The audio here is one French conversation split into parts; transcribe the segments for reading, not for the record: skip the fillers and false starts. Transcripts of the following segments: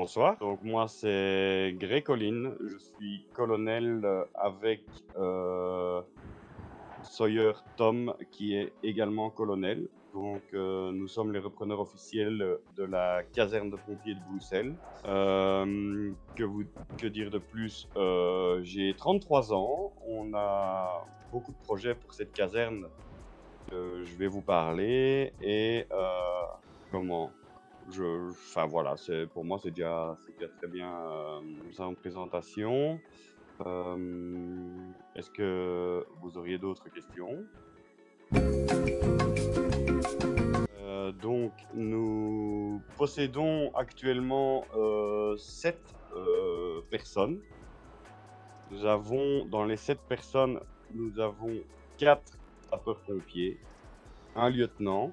Bonsoir, donc moi c'est Greg Collin, je suis colonel avec euh, Sawyer Tom qui est également colonel. Donc nous sommes les repreneurs officiels de la caserne de pompiers de Bruxelles. Que vous, que dire de plus? J'ai 33 ans, on a beaucoup de projets pour cette caserne que je vais vous parler et comment enfin voilà, pour moi c'est déjà très bien ça en présentation. Est-ce que vous auriez d'autres questions? Donc nous possédons actuellement 7 personnes. Dans les 7 personnes, nous avons 4 sapeurs-pompiers, un lieutenant.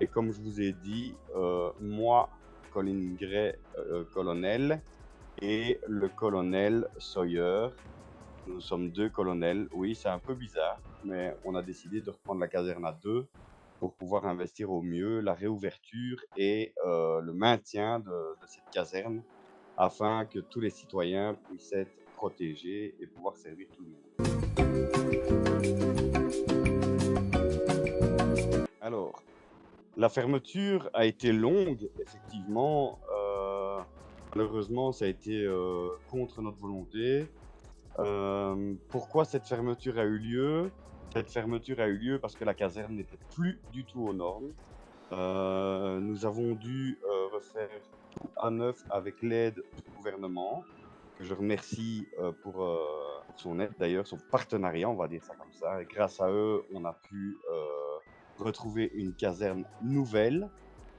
Et comme je vous ai dit, moi, Colin Gray, colonel, et le colonel Sawyer. Nous sommes 2 colonels. Oui, c'est un peu bizarre, mais on a décidé de reprendre la caserne à 2 pour pouvoir investir au mieux la réouverture et le maintien de cette caserne afin que tous les citoyens puissent être protégés et pouvoir servir tout le monde. Alors, la fermeture a été longue, effectivement. Malheureusement, ça a été contre notre volonté. Pourquoi cette fermeture a eu lieu? Cette fermeture a eu lieu parce que la caserne n'était plus du tout aux normes. Nous avons dû refaire tout à neuf avec l'aide du gouvernement, que je remercie pour son aide, d'ailleurs, son partenariat, on va dire ça comme ça. Et grâce à eux, on a pu retrouver une caserne nouvelle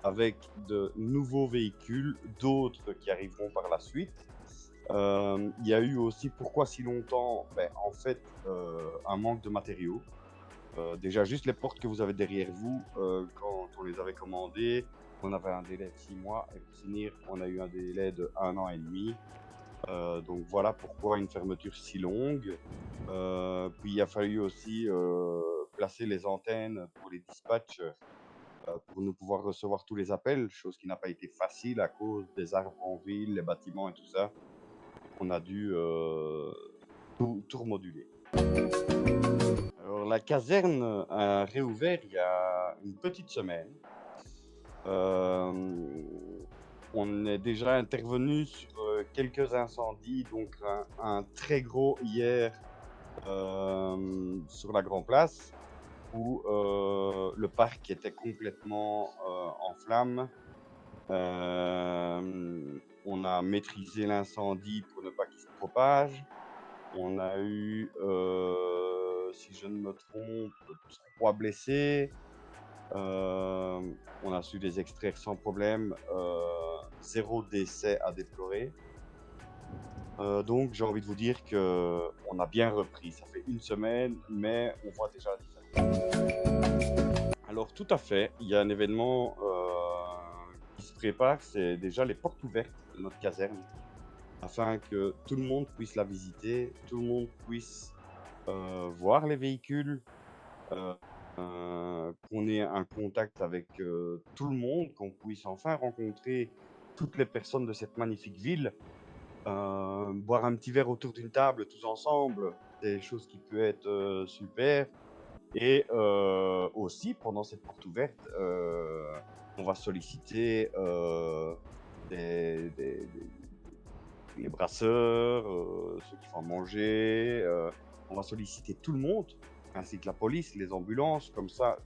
avec de nouveaux véhicules, d'autres qui arriveront par la suite. Il y a eu aussi, pourquoi si longtemps? En fait, un manque de matériaux. Déjà, juste les portes que vous avez derrière vous, quand on les avait commandées, on avait un délai de 6 mois, et pour finir, on a eu un délai de 1 an et demi. Donc voilà pourquoi une fermeture si longue. Puis il a fallu aussi placer les antennes pour les dispatchs, pour nous pouvoir recevoir tous les appels, chose qui n'a pas été facile à cause des arbres en ville, les bâtiments et tout ça. On a dû tout remoduler. Alors, la caserne a réouvert il y a une petite semaine. On est déjà intervenu sur quelques incendies, donc un très gros hier sur la Grand Place, où le parc était complètement en flammes. On a maîtrisé l'incendie pour ne pas qu'il se propage. On a eu, si je ne me trompe, 3 blessés. On a su les extraire sans problème. 0 décès à déplorer. Donc j'ai envie de vous dire qu'on a bien repris. Ça fait une semaine, mais on voit déjà la différence. Alors tout à fait, il y a un événement qui se prépare, c'est déjà les portes ouvertes de notre caserne, afin que tout le monde puisse la visiter, tout le monde puisse voir les véhicules, qu'on ait un contact avec tout le monde, qu'on puisse enfin rencontrer toutes les personnes de cette magnifique ville, boire un petit verre autour d'une table tous ensemble, c'est des choses qui peuvent être super. Et aussi, pendant cette porte ouverte, on va solliciter les brasseurs, ceux qui font à manger. On va solliciter tout le monde, ainsi que la police, les ambulances. Comme ça,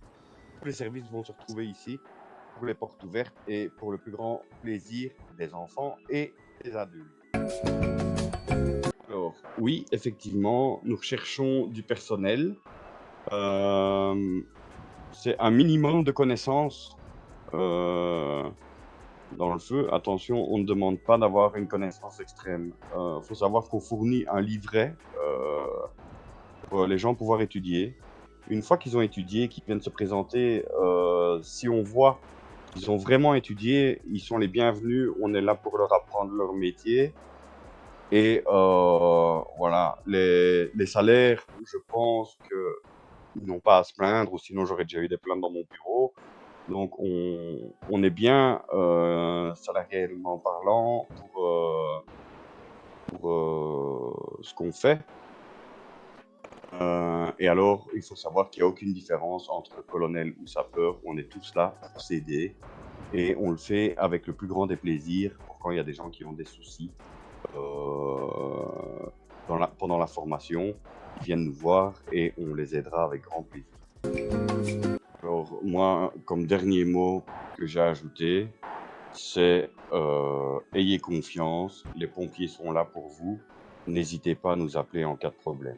tous les services vont se retrouver ici pour les portes ouvertes et pour le plus grand plaisir des enfants et des adultes. Alors, oui, effectivement, nous recherchons du personnel. C'est un minimum de connaissances dans le feu. Attention, on ne demande pas d'avoir une connaissance extrême. Faut savoir qu'on fournit un livret pour les gens pouvoir étudier. Une fois qu'ils ont étudié, qu'ils viennent se présenter, si on voit qu'ils ont vraiment étudié, ils sont les bienvenus. On est là pour leur apprendre leur métier. Et voilà, les salaires, je pense qu'ils n'ont pas à se plaindre, ou sinon j'aurais déjà eu des plaintes dans mon bureau. Donc on est bien, salarialement parlant pour ce qu'on fait. Et alors, il faut savoir qu'il y a aucune différence entre colonel ou sapeur. On est tous là pour s'aider et on le fait avec le plus grand des plaisirs pour quand il y a des gens qui ont des soucis, pendant la formation. Ils viennent nous voir et on les aidera avec grand plaisir. Alors moi, comme dernier mot que j'ai ajouté, c'est, ayez confiance, les pompiers sont là pour vous. N'hésitez pas à nous appeler en cas de problème.